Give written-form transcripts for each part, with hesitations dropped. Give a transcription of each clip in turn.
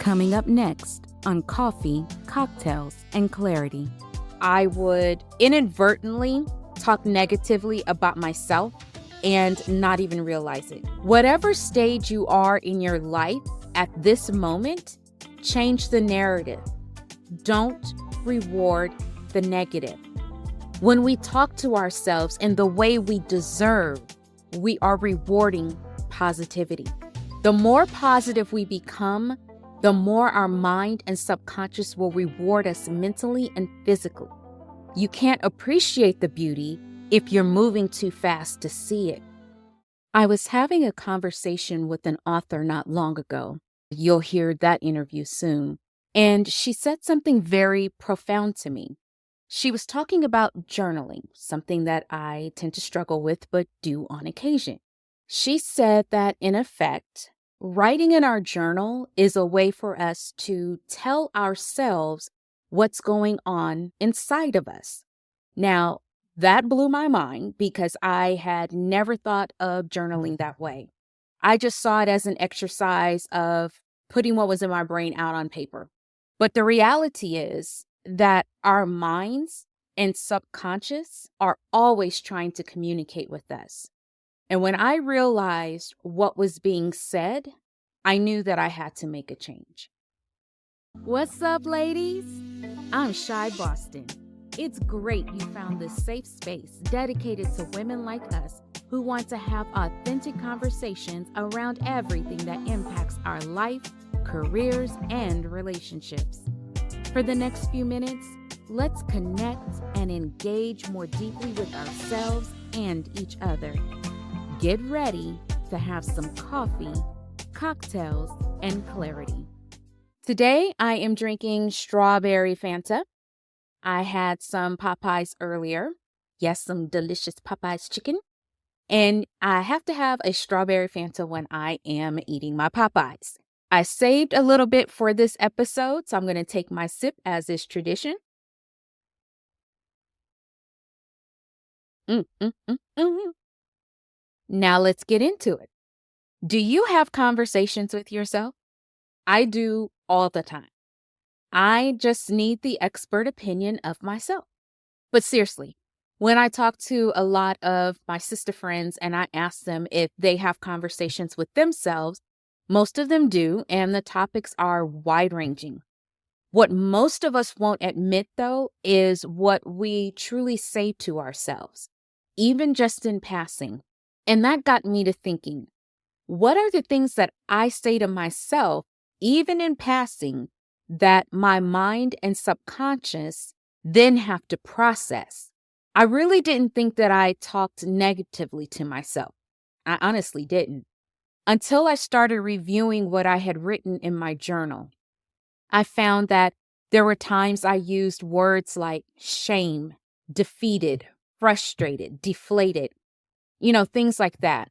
Coming up next on Coffee, Cocktails, and Clarity. I would inadvertently talk negatively about myself and not even realize it. Whatever stage you are in your life at this moment, change the narrative. Don't reward the negative. When we talk to ourselves in the way we deserve, we are rewarding positivity. The more positive we become, the more our mind and subconscious will reward us mentally and physically. You can't appreciate the beauty if you're moving too fast to see it. I was having a conversation with an author not long ago. You'll hear that interview soon. And she said something very profound to me. She was talking about journaling, something that I tend to struggle with but do on occasion. She said that, in effect, writing in our journal is a way for us to tell ourselves what's going on inside of us. Now, that blew my mind because I had never thought of journaling that way. I just saw it as an exercise of putting what was in my brain out on paper. But the reality is that our minds and subconscious are always trying to communicate with us. And when I realized what was being said, I knew that I had to make a change. What's up, ladies? I'm Shy Boston. It's great you found this safe space dedicated to women like us who want to have authentic conversations around everything that impacts our life, careers, and relationships. For the next few minutes, let's connect and engage more deeply with ourselves and each other. Get ready to have some coffee, cocktails, and clarity. Today, I am drinking strawberry Fanta. I had some Popeyes earlier. Yes, some delicious Popeyes chicken. And I have to have a strawberry Fanta when I am eating my Popeyes. I saved a little bit for this episode, so I'm going to take my sip as is tradition. Now let's get into it. Do you have conversations with yourself? I do all the time. I just need the expert opinion of myself. But seriously, when I talk to a lot of my sister friends and I ask them if they have conversations with themselves, most of them do, and the topics are wide-ranging. What most of us won't admit, though, is what we truly say to ourselves, even just in passing. And that got me to thinking, what are the things that I say to myself, even in passing, that my mind and subconscious then have to process? I really didn't think that I talked negatively to myself. I honestly didn't. Until I started reviewing what I had written in my journal. I found that there were times I used words like shame, defeated, frustrated, deflated, things like that.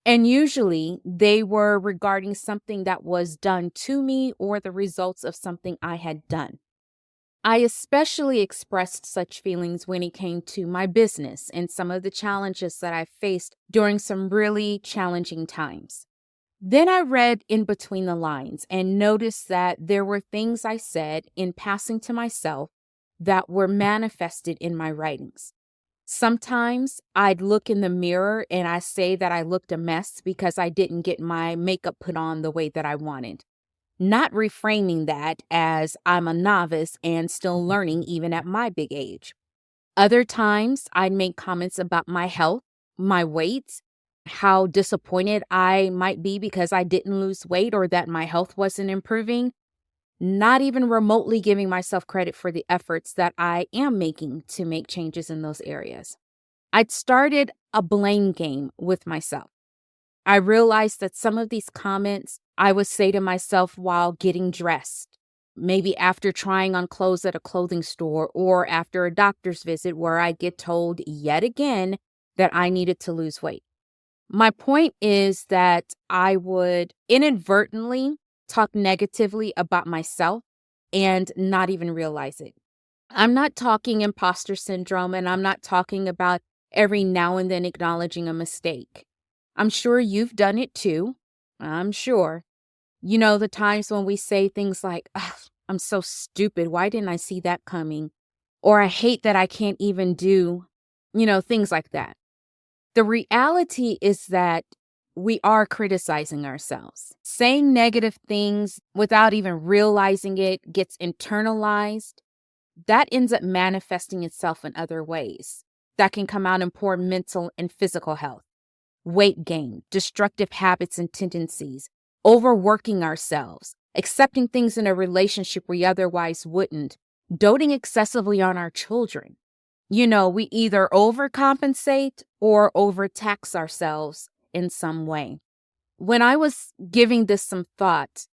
And usually they were regarding something that was done to me or the results of something I had done. I especially expressed such feelings when it came to my business and some of the challenges that I faced during some really challenging times. Then I read in between the lines and noticed that there were things I said in passing to myself that were manifested in my writings. Sometimes I'd look in the mirror and I say that I looked a mess because I didn't get my makeup put on the way that I wanted. Not reframing that as I'm a novice and still learning even at my big age. Other times I'd make comments about my health, my weight, how disappointed I might be because I didn't lose weight or that my health wasn't improving. Not even remotely giving myself credit for the efforts that I am making to make changes in those areas. I'd started a blame game with myself. I realized that some of these comments I would say to myself while getting dressed, maybe after trying on clothes at a clothing store or after a doctor's visit where I get told yet again that I needed to lose weight. My point is that I would inadvertently talk negatively about myself and not even realize it. I'm not talking imposter syndrome, and I'm not talking about every now and then acknowledging a mistake. I'm sure you've done it too. I'm sure. The times when we say things like, "Ugh, I'm so stupid. Why didn't I see that coming?" Or I hate that I can't even do, things like that. The reality is that we are criticizing ourselves. Saying negative things without even realizing it gets internalized. That ends up manifesting itself in other ways. That can come out in poor mental and physical health, weight gain, destructive habits and tendencies, overworking ourselves, accepting things in a relationship we otherwise wouldn't, doting excessively on our children. We either overcompensate or overtax ourselves in some way. When I was giving this some thought,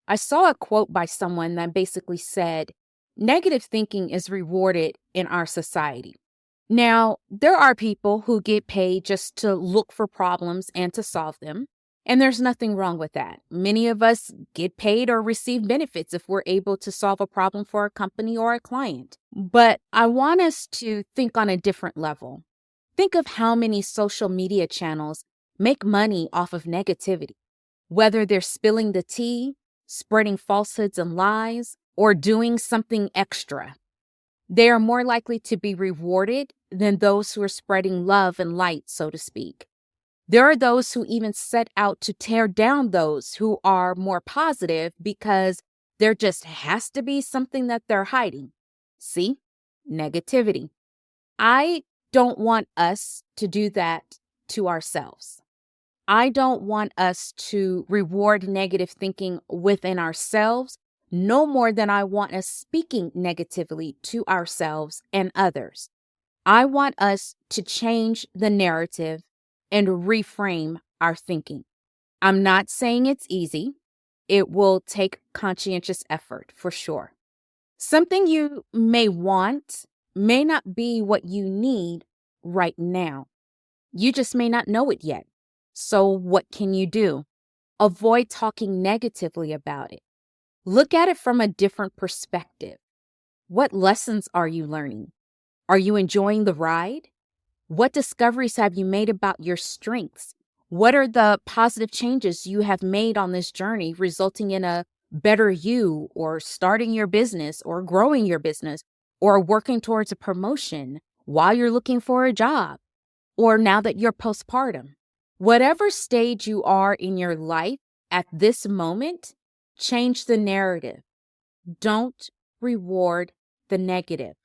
I saw a quote by someone that basically said, negative thinking is rewarded in our society. Now, there are people who get paid just to look for problems and to solve them, and there's nothing wrong with that. Many of us get paid or receive benefits if we're able to solve a problem for a company or a client. But I want us to think on a different level. Think of how many social media channels make money off of negativity, whether they're spilling the tea, spreading falsehoods and lies, or doing something extra. They are more likely to be rewarded than those who are spreading love and light, so to speak. There are those who even set out to tear down those who are more positive because there just has to be something that they're hiding. See? Negativity. I don't want us to do that to ourselves. I don't want us to reward negative thinking within ourselves no more than I want us speaking negatively to ourselves and others. I want us to change the narrative and reframe our thinking. I'm not saying it's easy. It will take conscientious effort for sure. Something you may want may not be what you need right now. You just may not know it yet. So what can you do? Avoid talking negatively about it. Look at it from a different perspective. What lessons are you learning? Are you enjoying the ride? What discoveries have you made about your strengths? What are the positive changes you have made on this journey, resulting in a better you, or starting your business, or growing your business, or working towards a promotion while you're looking for a job, or now that you're postpartum? Whatever stage you are in your life at this moment, change the narrative. Don't reward the negative.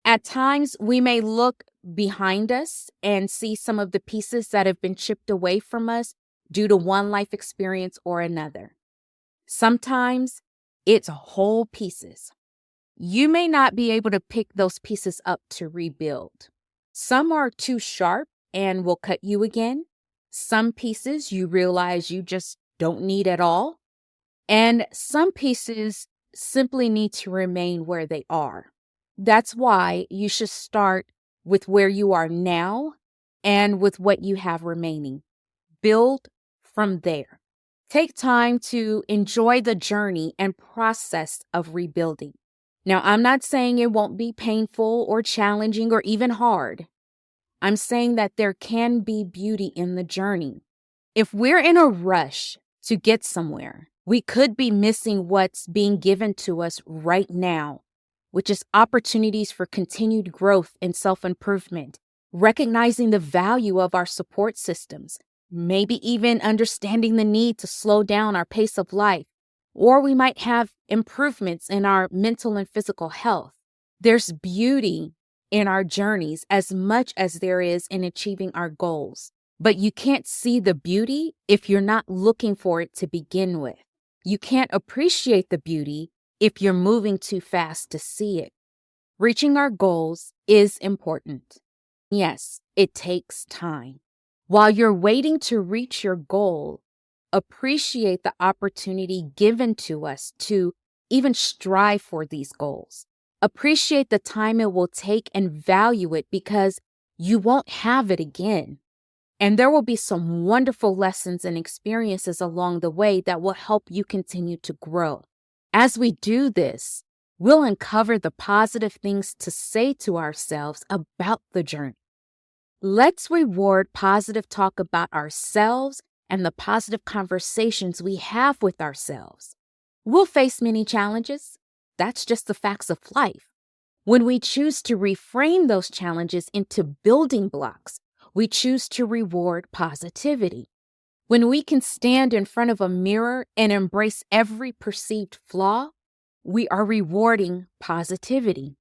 At times, we may look behind us and see some of the pieces that have been chipped away from us due to one life experience or another. Sometimes it's whole pieces. You may not be able to pick those pieces up to rebuild. Some are too sharp and will cut you again. Some pieces you realize you just don't need at all. And some pieces simply need to remain where they are. That's why you should start with where you are now and with what you have remaining. Build from there. Take time to enjoy the journey and process of rebuilding. Now, I'm not saying it won't be painful or challenging or even hard. I'm saying that there can be beauty in the journey. If we're in a rush to get somewhere, we could be missing what's being given to us right now, which is opportunities for continued growth and self-improvement, recognizing the value of our support systems, maybe even understanding the need to slow down our pace of life, or we might have improvements in our mental and physical health. There's beauty in our journeys as much as there is in achieving our goals. But you can't see the beauty if you're not looking for it to begin with. You can't appreciate the beauty if you're moving too fast to see it. Reaching our goals is important. Yes, it takes time. While you're waiting to reach your goal, appreciate the opportunity given to us to even strive for these goals. Appreciate the time it will take and value it because you won't have it again. And there will be some wonderful lessons and experiences along the way that will help you continue to grow. As we do this, we'll uncover the positive things to say to ourselves about the journey. Let's reward positive talk about ourselves and the positive conversations we have with ourselves. We'll face many challenges. That's just the facts of life. When we choose to reframe those challenges into building blocks, we choose to reward positivity. When we can stand in front of a mirror and embrace every perceived flaw, we are rewarding positivity.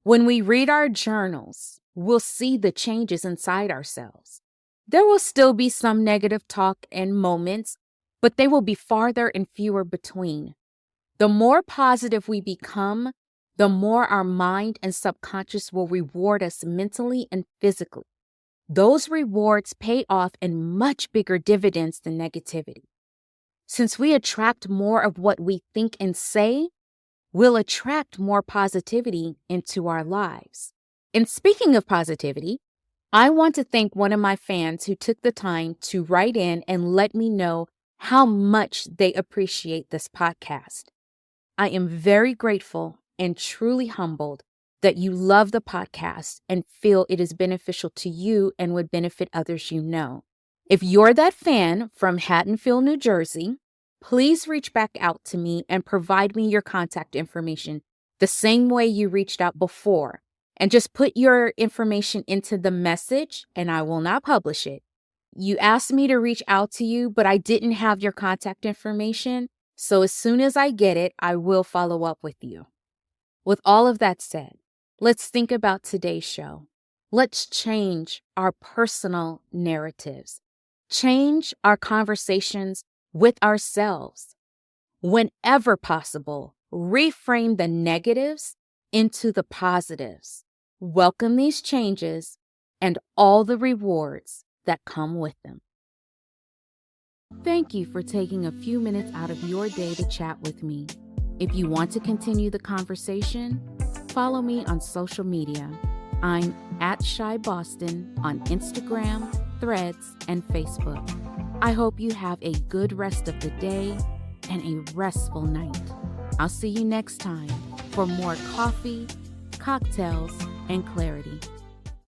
When we read our journals, we'll see the changes inside ourselves. There will still be some negative talk and moments, but they will be farther and fewer between. The more positive we become, the more our mind and subconscious will reward us mentally and physically. Those rewards pay off in much bigger dividends than negativity. Since we attract more of what we think and say, we'll attract more positivity into our lives. And speaking of positivity, I want to thank one of my fans who took the time to write in and let me know how much they appreciate this podcast. I am very grateful and truly humbled that you love the podcast and feel it is beneficial to you and would benefit others you know. If you're that fan from Haddonfield, New Jersey, please reach back out to me and provide me your contact information the same way you reached out before. And just put your information into the message and I will not publish it. You asked me to reach out to you, but I didn't have your contact information. So as soon as I get it, I will follow up with you. With all of that said, let's think about today's show. Let's change our personal narratives. Change our conversations with ourselves. Whenever possible, reframe the negatives into the positives. Welcome these changes and all the rewards that come with them. Thank you for taking a few minutes out of your day to chat with me. If you want to continue the conversation, follow me on social media. I'm at Shy Boston on Instagram, Threads, and Facebook. I hope you have a good rest of the day and a restful night. I'll see you next time for more coffee, cocktails, and clarity.